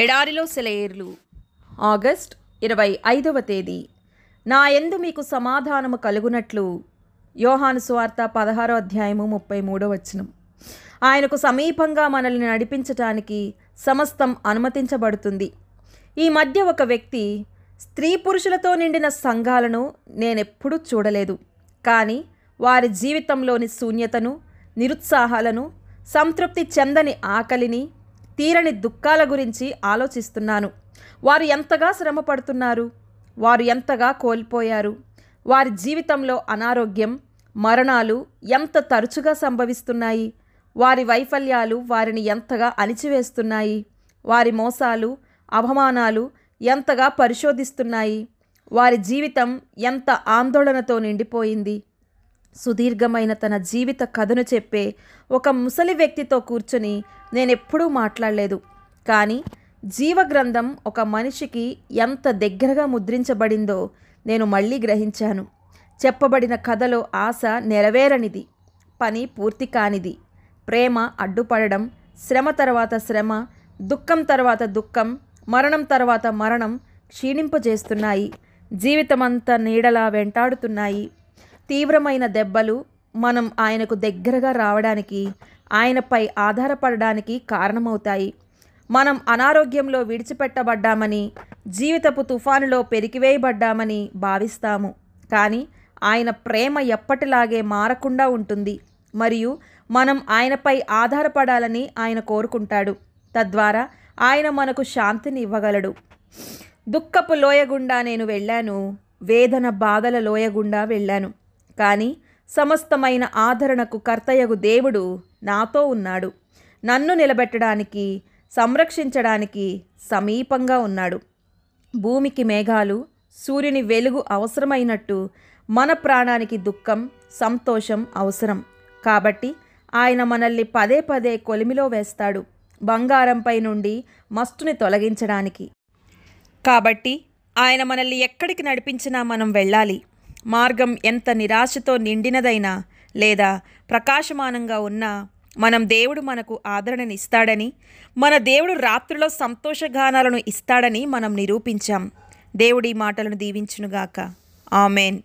ఎడారిలో సెలయేర్లు ఆగస్ట్ 25వ తేదీ. నా యందు మీకు సమాధానము కలుగునట్లు. యోహాను సువార్త 16వ అధ్యాయము 33వ వచనం. ఆయనకు సమీపంగా మనల్ని నడిపించటానికి సమస్తం అనుమతించబడుతుంది. ఈ మధ్య ఒక వ్యక్తి స్త్రీ పురుషులతో నిండిన సంఘాలను నేనెప్పుడూ చూడలేదు. కానీ వారి జీవితంలోని శూన్యతను, నిరుత్సాహాలను, సంతృప్తి చెందని ఆకలిని, తీరని దుఃఖాల గురించి ఆలోచిస్తున్నాను. వారు ఎంతగా శ్రమ పడుతున్నారు, వారు ఎంతగా కోల్పోయారు, వారి జీవితంలో అనారోగ్యం, మరణాలు ఎంత తరచుగా సంభవిస్తున్నాయి, వారి వైఫల్యాలు వారిని ఎంతగా అణిచివేస్తున్నాయి, వారి మోసాలు, అవమానాలు ఎంతగా పరిశోధిస్తున్నాయి, వారి జీవితం ఎంత ఆందోళనతో నిండిపోయింది. సుదీర్ఘమైన తన జీవిత కథను చెప్పే ఒక ముసలి వ్యక్తితో కూర్చొని నేనెప్పుడూ మాట్లాడలేదు. కానీ జీవగ్రంథం ఒక మనిషికి ఎంత దగ్గరగా ముద్రించబడిందో నేను మళ్ళీ గ్రహించాను. చెప్పబడిన కథలో ఆశ నెరవేరనిది, పని పూర్తి కానిది, ప్రేమ అడ్డుపడడం, శ్రమ తర్వాత శ్రమ, దుఃఖం తర్వాత దుఃఖం, మరణం తర్వాత మరణం క్షీణింపజేస్తున్నాయి. జీవితమంతా నీడలా వెంటాడుతున్నాయి. తీవ్రమైన దెబ్బలు మనం ఆయనకు దగ్గరగా రావడానికి, ఆయనపై ఆధారపడడానికి కారణమవుతాయి. మనం అనారోగ్యంలో విడిచిపెట్టబడ్డామని, జీవితపు తుఫానులో పెరికివేయబడ్డామని భావిస్తాము. కానీ ఆయన ప్రేమ ఎప్పటిలాగే మారకుండా ఉంటుంది. మరియు మనం ఆయనపై ఆధారపడాలని ఆయన కోరుకుంటాడు. తద్వారా ఆయన మనకు శాంతిని ఇవ్వగలడు. దుఃఖపు లోయ గుండా నేను వెళ్ళాను, వేదన బాధల లోయ గుండా వెళ్ళాను. కానీ సమస్తమైన ఆదరణకు కర్తయగు దేవుడు నాతో ఉన్నాడు. నన్ను నిలబెట్టడానికి, సంరక్షించడానికి సమీపంగా ఉన్నాడు. భూమికి మేఘాలు, సూర్యుని వెలుగు అవసరమైనట్టు మన ప్రాణానికి దుఃఖం, సంతోషం అవసరం. కాబట్టి ఆయన మనల్ని పదే పదే కొలిమిలో వేస్తాడు, బంగారంపై నుండి మస్టుని తొలగించడానికి. కాబట్టి ఆయన మనల్ని ఎక్కడికి నడిపించినా మనం వెళ్ళాలి. మార్గం ఎంత నిరాశతో నిండినదైనా లేదా ప్రకాశమానంగా ఉన్నా దేవుడు మనకు ఆదరణనిస్తాడని, మన దేవుడు రాత్రిలో సంతోషగానాలను ఇస్తాడని మనం నిరూపించాం. దేవుడి మాటలను దీవించునుగాక. ఆమెన్.